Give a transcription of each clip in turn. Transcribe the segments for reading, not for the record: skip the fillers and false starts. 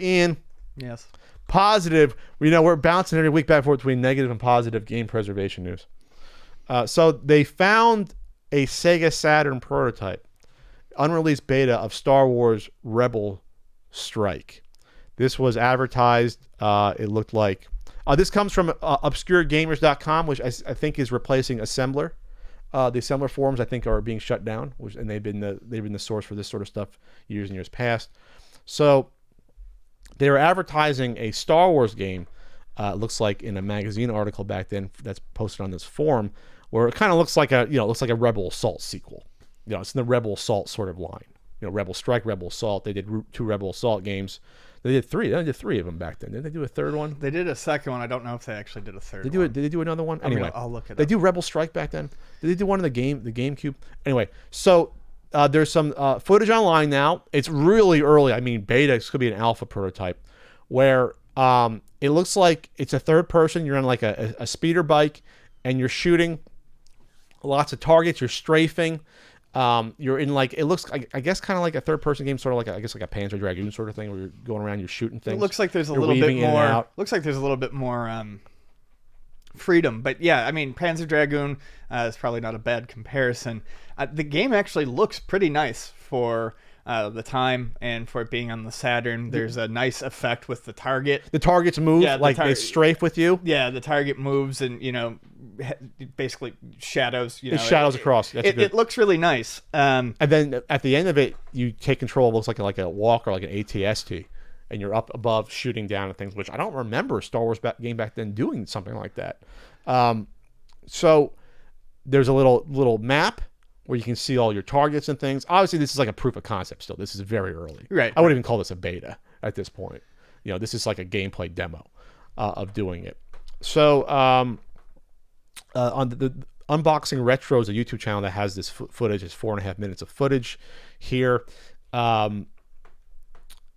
Ian. Yes. Positive. We're bouncing every week back and forth between negative and positive game preservation news. So they found a Sega Saturn prototype, unreleased beta of Star Wars Rebel Strike. This was advertised. It looked like this comes from obscuregamers.com, which I think is replacing Assembler. The Assembler forums, I think, are being shut down, and they've been the source for this sort of stuff years and years past. So they were advertising a Star Wars game. It looks like in a magazine article back then that's posted on this forum, where it kind of looks like a Rebel Assault sequel. It's in the Rebel Assault sort of line. Rebel Strike, Rebel Assault. They did 2 Rebel Assault games. They did 3. They did 3 of them back then. Didn't they do a third one? They did a second one. I don't know if they actually did a third one. Did they do another one? Anyway, I'll look it up. They do Rebel Strike back then. Did they do one in the GameCube? Anyway, so there's some footage online now. It's really early. I mean, beta. This could be an alpha prototype, where it looks like it's a third person. You're on like a speeder bike, and you're shooting lots of targets. You're strafing. You're in like, it looks, I guess, kind of like a third person game, sort of like like a Panzer Dragoon sort of thing, where you're going around, you're shooting things. It looks like there's a little bit more. Looks like there's a little bit more freedom, but yeah, I mean, Panzer Dragoon is probably not a bad comparison. The game actually looks pretty nice for the time and for it being on the Saturn. There's a nice effect with the target. The targets move, they strafe with you. Yeah, the target moves and basically shadows. It shadows across. It looks really nice. And then at the end of it, you take control of what looks like a walk or like an ATST, and you're up above shooting down at things, which I don't remember a Star Wars game back then doing something like that. So there's a little map where you can see all your targets and things. Obviously, this is like a proof of concept still. This is very early. Right. I wouldn't even call this a beta at this point. This is like a gameplay demo of doing it. So on the Unboxing Retros, a YouTube channel that has this footage, is 4.5 minutes of footage here.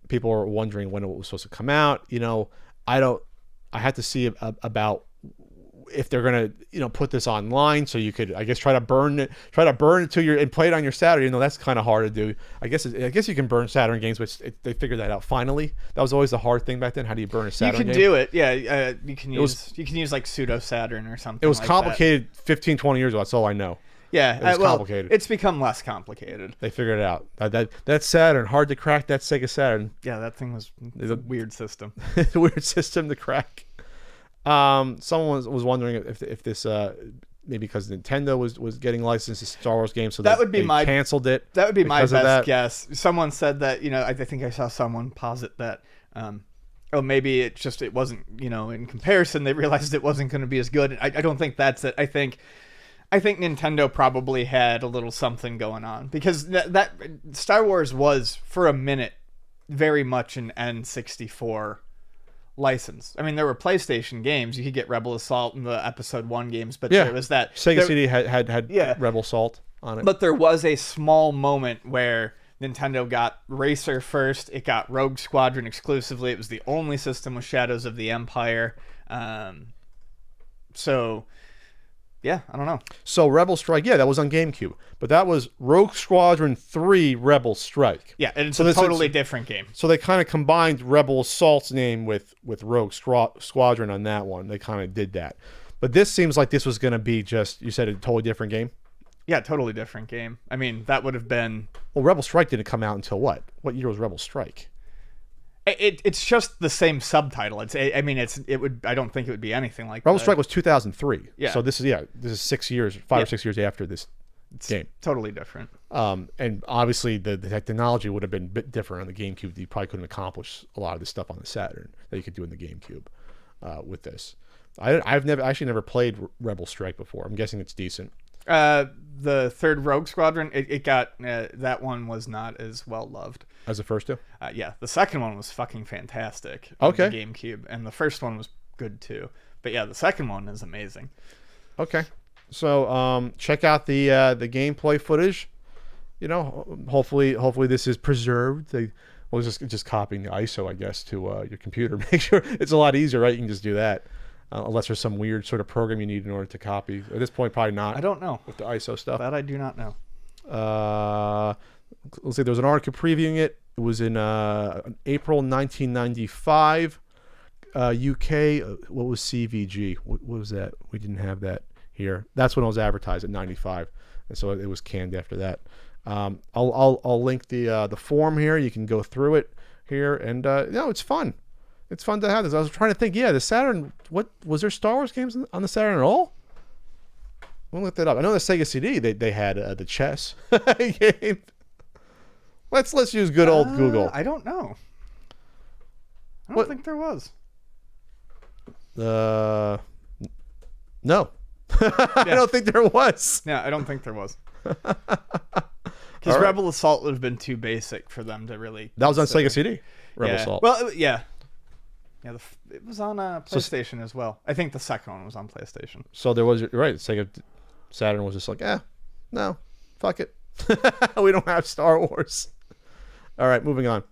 People are wondering when it was supposed to come out. I had to see about if they're gonna put this online, so you could, I guess, try to burn it to your and play it on your Saturn. That's kind of hard to do. I guess you can burn Saturn games, which they figured that out finally. That was always the hard thing back then. How do you burn a Saturn game? You can do it, yeah. You can use like pseudo Saturn or something. It was complicated 15, 20 years ago. That's all I know. Yeah, it was complicated. It's become less complicated. They figured it out. That Saturn, hard to crack. That Sega Saturn. Yeah, that thing was a weird system. It's a weird system to crack. Someone was wondering if this maybe because Nintendo was getting licensed to Star Wars games, so that would be they canceled it. That would be my best guess. Someone said that I think I saw someone posit that. Maybe it wasn't in comparison they realized it wasn't going to be as good. I don't think that's it. I think Nintendo probably had a little something going on, because that Star Wars was for a minute very much an N64 license. I mean, there were PlayStation games. You could get Rebel Assault in the Episode 1 games, but there was that Sega CD had Rebel Assault on it. But there was a small moment where Nintendo got Racer first. It got Rogue Squadron exclusively. It was the only system with Shadows of the Empire. So yeah, I don't know. So Rebel Strike, that was on GameCube, but that was Rogue Squadron 3 Rebel Strike. Yeah, and it's a totally different game. So they kind of combined Rebel Assault's name with Rogue Squadron on that one. They kind of did that. But this seems like this was going to be just, you said, a totally different game? Yeah, totally different game. I mean, that would have been... Well, Rebel Strike didn't come out until what? What year was Rebel Strike? It's just the same subtitle. I don't think it would be anything like Rebel Strike was 2003. Yeah. So this is 6 years, 5 or 6 years after this game. Totally different. And obviously the technology would have been a bit different on the GameCube. You probably couldn't accomplish a lot of this stuff on the Saturn that you could do in the GameCube with this. I've never played Rebel Strike before. I'm guessing it's decent. The third Rogue Squadron, it got that one was not as well loved as the first two. Yeah, the second one was fucking fantastic. Okay. On the GameCube, and the first one was good too. But yeah, the second one is amazing. Okay, so check out the gameplay footage. Hopefully this is preserved. They just copying the ISO, I guess, to your computer. Make sure it's a lot easier, right? You can just do that. Unless there's some weird sort of program you need in order to copy. At this point, probably not. I don't know. With the ISO stuff. That I do not know. Let's see. There's an article previewing it. It was in April 1995. UK. What was CVG? What was that? We didn't have that here. That's when it was advertised at 95, and so it was canned after that. I'll link the form here. You can go through it here, and it's fun. It's fun to have this. I was trying to think. Yeah, the Saturn. What was there? Star Wars games on the Saturn at all? We'll look that up. I know the Sega CD. They had the chess game. Let's use good old Google. I don't know. I don't think there was. No. I don't think there was. Yeah, I don't think there was. Because Rebel Assault would have been too basic for them to really. That was on Sega CD. Rebel Assault. Well, yeah. Yeah, it was on PlayStation as well. I think the second one was on PlayStation. So there was, right, Sega Saturn was just like, no, fuck it. We don't have Star Wars. All right, moving on.